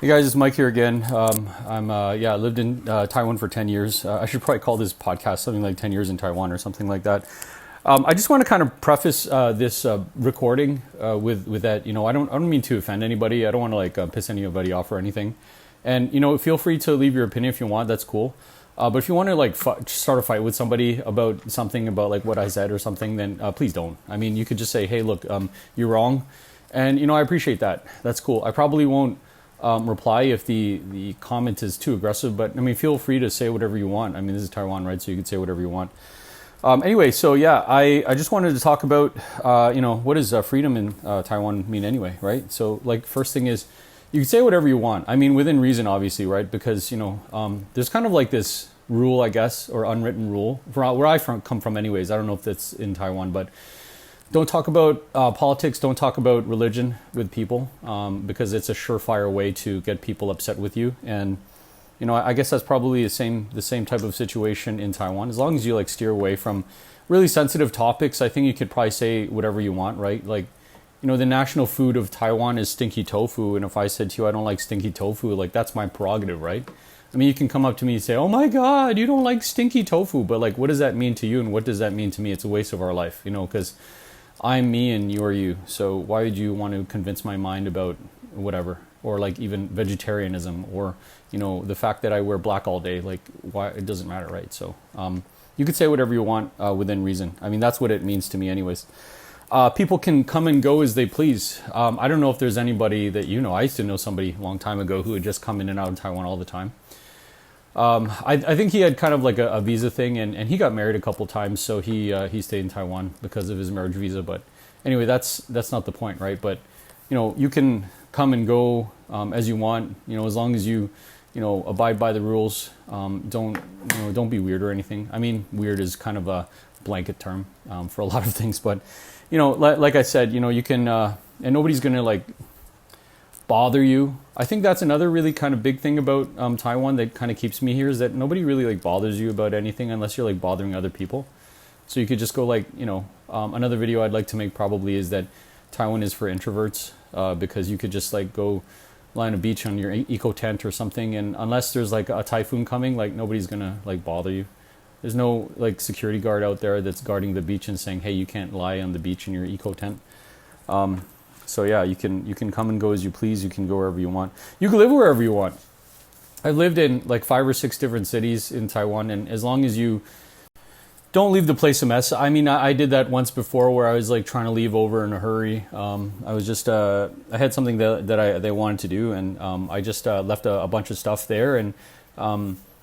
Hey guys, it's Mike here again. I lived in Taiwan for 10 years. I should probably call this podcast something like 10 years in Taiwan or something like that. I just want to kind of preface this recording with that. I don't mean to offend anybody. I don't want to piss anybody off or anything. And feel free to leave your opinion if you want. That's cool. But if you want to start a fight with somebody about something about like what I said or something, then please don't. I mean, you could just say, hey, look, you're wrong, and I appreciate that. That's cool. I probably won't reply if the comment is too aggressive, but I mean, feel free to say whatever you want. I mean, this is Taiwan, right? So you can say whatever you want. Anyway, so yeah, I just wanted to talk about, what does freedom in Taiwan mean anyway, right? So like, first thing is, you can say whatever you want. I mean, within reason, obviously, right? Because, there's kind of like this rule, I guess, or unwritten rule, where come from anyways. I don't know if that's in Taiwan, but don't talk about politics, don't talk about religion with people, because it's a surefire way to get people upset with you. And I guess that's probably the same type of situation in Taiwan. As long as you steer away from really sensitive topics, I think you could probably say whatever you want, right? The national food of Taiwan is stinky tofu, and if I said to you I don't like stinky tofu, that's my prerogative, right? I mean, you can come up to me and say, "Oh my God, you don't like stinky tofu," but what does that mean to you, and what does that mean to me? It's a waste of our life, because I'm me and you're you. So why would you want to convince my mind about whatever, or even vegetarianism, or the fact that I wear black all day? Why? It doesn't matter, right? So you could say whatever you want within reason. I mean, that's what it means to me, anyways. People can come and go as they please. I don't know if there's anybody that I used to know somebody a long time ago who would just come in and out of Taiwan all the time. I think he had kind of like a visa thing, and he got married a couple times, so he stayed in Taiwan because of his marriage visa. But anyway, that's not the point, right? But you can come and go as you want, as long as you abide by the rules. Don't be weird or anything. I mean, weird is kind of a blanket term for a lot of things, but like I said, you can, and nobody's gonna bother you. I think that's another really kind of big thing about Taiwan that kind of keeps me here, is that nobody really bothers you about anything unless you're bothering other people. So you could just go another video I'd like to make probably is that Taiwan is for introverts, because you could just go lie on a beach on your eco tent or something, and unless there's a typhoon coming, nobody's gonna bother you. There's no security guard out there that's guarding the beach and saying, hey, you can't lie on the beach in your eco tent. So yeah, you can come and go as you please. You can go wherever you want. You can live wherever you want. I've lived in 5 or 6 different cities in Taiwan, and as long as you don't leave the place a mess. I mean, I did that once before where I was trying to leave over in a hurry. I was just I had something that they wanted to do, and I just left a bunch of stuff there, and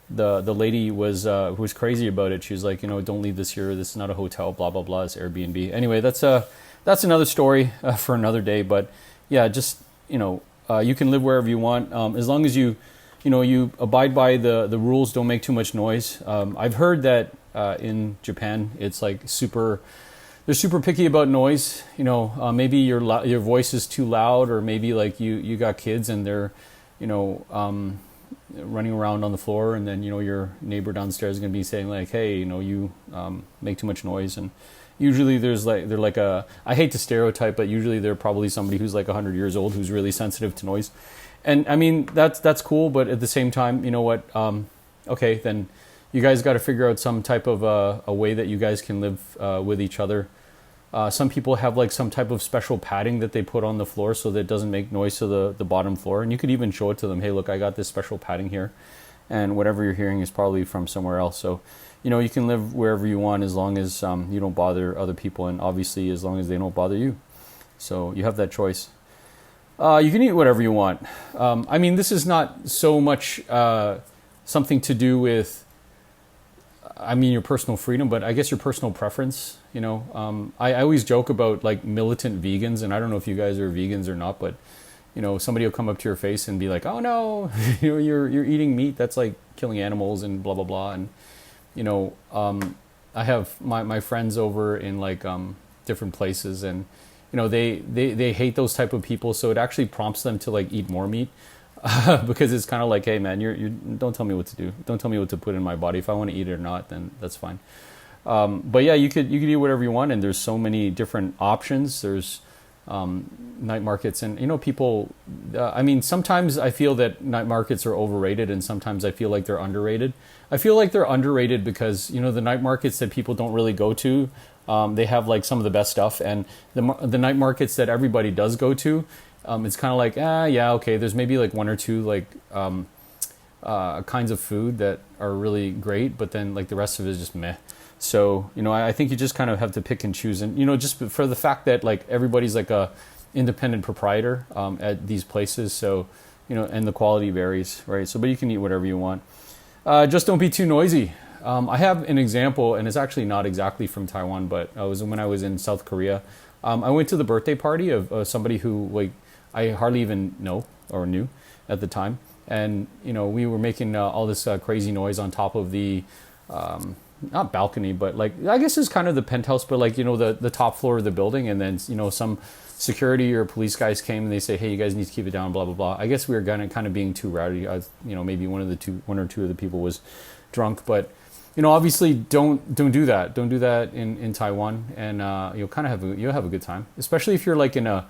the lady was who was crazy about it. She was like, don't leave this here. This is not a hotel. Blah blah blah. It's Airbnb. Anyway, that's another story for another day. But yeah, just you can live wherever you want, as long as you abide by the rules. Don't make too much noise. I've heard that in Japan it's they're super picky about noise. Maybe your voice is too loud, or maybe you got kids and they're running around on the floor, and then your neighbor downstairs is going to be saying hey, you make too much noise. And usually they're I hate to stereotype, but usually they're probably somebody who's 100 years old who's really sensitive to noise. And I mean, that's cool, but at the same time, okay, then you guys got to figure out some type of a way that you guys can live with each other. Some people have some type of special padding that they put on the floor so that it doesn't make noise to the bottom floor. And you could even show it to them. Hey, look, I got this special padding here, and whatever you're hearing is probably from somewhere else. So, you can live wherever you want as long as you don't bother other people, and obviously as long as they don't bother you. So you have that choice. You can eat whatever you want. I mean, this is not so much something to do with, your personal freedom, but I guess your personal preference. I always joke about militant vegans, and I don't know if you guys are vegans or not, but somebody will come up to your face and be like, "Oh no, you're eating meat. That's killing animals and blah blah blah." And I have my friends over in different places, and they hate those type of people, so it actually prompts them to eat more meat. Because it's kind of hey man, you don't tell me what to do. Don't tell me what to put in my body. If I want to eat it or not, then that's fine. But yeah, you could eat whatever you want, and there's so many different options. There's night markets. And people, I mean, sometimes I feel that night markets are overrated, and sometimes I feel like they're underrated. I feel like they're underrated because the night markets that people don't really go to, they have like some of the best stuff, and the night markets that everybody does go to, it's kind of like, yeah, okay, there's maybe like one or two like kinds of food that are really great, but then like the rest of it is just meh. So I think you just kind of have to pick and choose, and just for the fact that like everybody's like a independent proprietor at these places, so and the quality varies, right? So but you can eat whatever you want. Just don't be too noisy. I have an example, and it's actually not exactly from Taiwan, but when I was in South Korea. I went to the birthday party of somebody who like I hardly even know or knew at the time, and we were making all this crazy noise on top of the not balcony, but like I guess it's kind of the penthouse, but like the top floor of the building, and then some security or police guys came and they say, hey, you guys need to keep it down, blah blah blah. I guess we were kind of being too rowdy. Maybe one or two of the people was drunk, but obviously don't do that. Don't do that in Taiwan, and you'll kind of have a good time, especially if you're like in a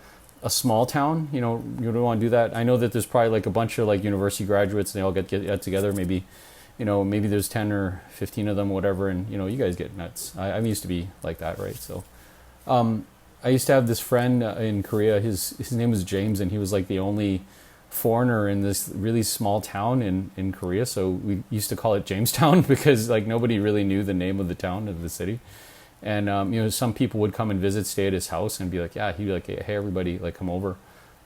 small town. You don't want to do that. I know that there's probably like a bunch of like university graduates, and they all get together. Maybe maybe there's 10 or 15 of them, whatever, and you guys get nuts. I used to be like that, right? So I used to have this friend in Korea. His name was James, and he was like the only foreigner in this really small town in Korea. So we used to call it Jamestown because like nobody really knew the name of the town, of the city. And some people would come and visit, stay at his house, and be like, yeah, he'd be like, hey everybody, like come over.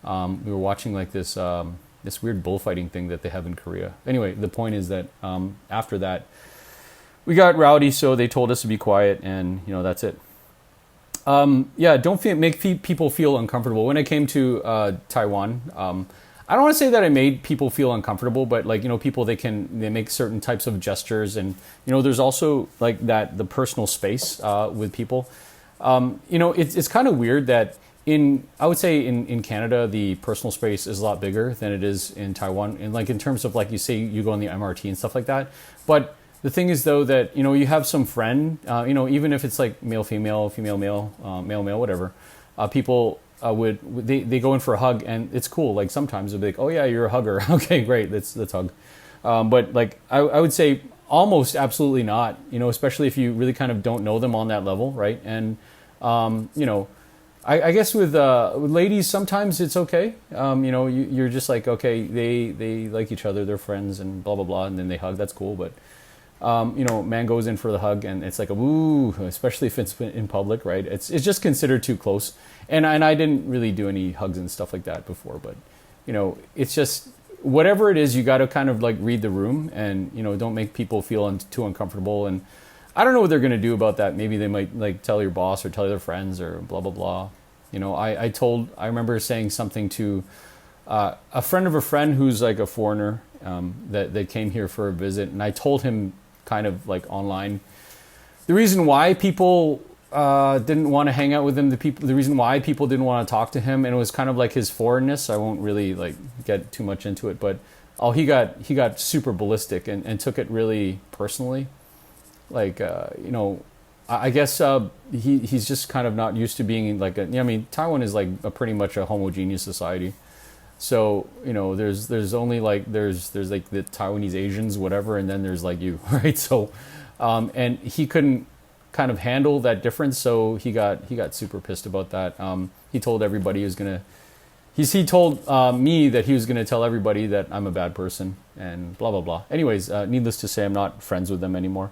We were watching like this weird bullfighting thing that they have in Korea. Anyway, the point is that after that we got rowdy, so they told us to be quiet, and that's it. Yeah, don't make people feel uncomfortable. When I came to Taiwan, I don't want to say that I made people feel uncomfortable, but like people, they make certain types of gestures, and there's also like the personal space with people. It's kind of weird that I would say in Canada the personal space is a lot bigger than it is in Taiwan, and like in terms of like you say you go on the MRT and stuff like that. But the thing is though that you have some friend, even if it's like male female, female male, male male, whatever, people they go in for a hug, and it's cool. Like sometimes they'll be like, oh yeah, you're a hugger. Okay, great, let's hug. But like I would say almost absolutely not. Especially if you really kind of don't know them on that level, right? And I guess with ladies sometimes it's okay. You're just like, okay, they like each other, they're friends, and blah blah blah, and then they hug. That's cool. But man goes in for the hug, and it's like a woo, especially if it's in public, right? It's just considered too close. And I didn't really do any hugs and stuff like that before, but it's just whatever it is, you got to kind of like read the room, and don't make people feel too uncomfortable. And I don't know what they're going to do about that. Maybe they might like tell your boss or tell their friends or blah blah blah. I remember saying something to a friend of a friend who's like a foreigner that came here for a visit, and I told him kind of like online the reason why people didn't want to hang out with him, the reason why people didn't want to talk to him, and it was kind of like his foreignness. I won't really like get too much into it, but he got super ballistic and took it really personally. Like I guess he's just kind of not used to being like Taiwan is like pretty much a homogeneous society. So there's only like there's like the Taiwanese Asians, whatever, and then there's like you, right? So and he couldn't kind of handle that difference, so he got super pissed about that. He told everybody he told me that he was gonna tell everybody that I'm a bad person and blah blah blah. Anyways, needless to say, I'm not friends with them anymore.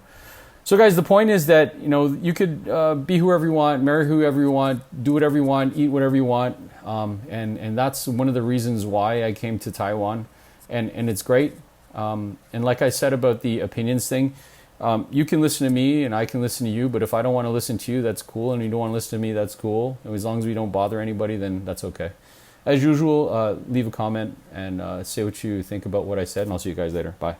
So guys, the point is that you could be whoever you want, marry whoever you want, do whatever you want, eat whatever you want, and that's one of the reasons why I came to Taiwan, and it's great. And like I said about the opinions thing, you can listen to me and I can listen to you, but if I don't want to listen to you, that's cool, and you don't want to listen to me, that's cool. And as long as we don't bother anybody, then that's okay. As usual, leave a comment and say what you think about what I said, and I'll see you guys later. Bye.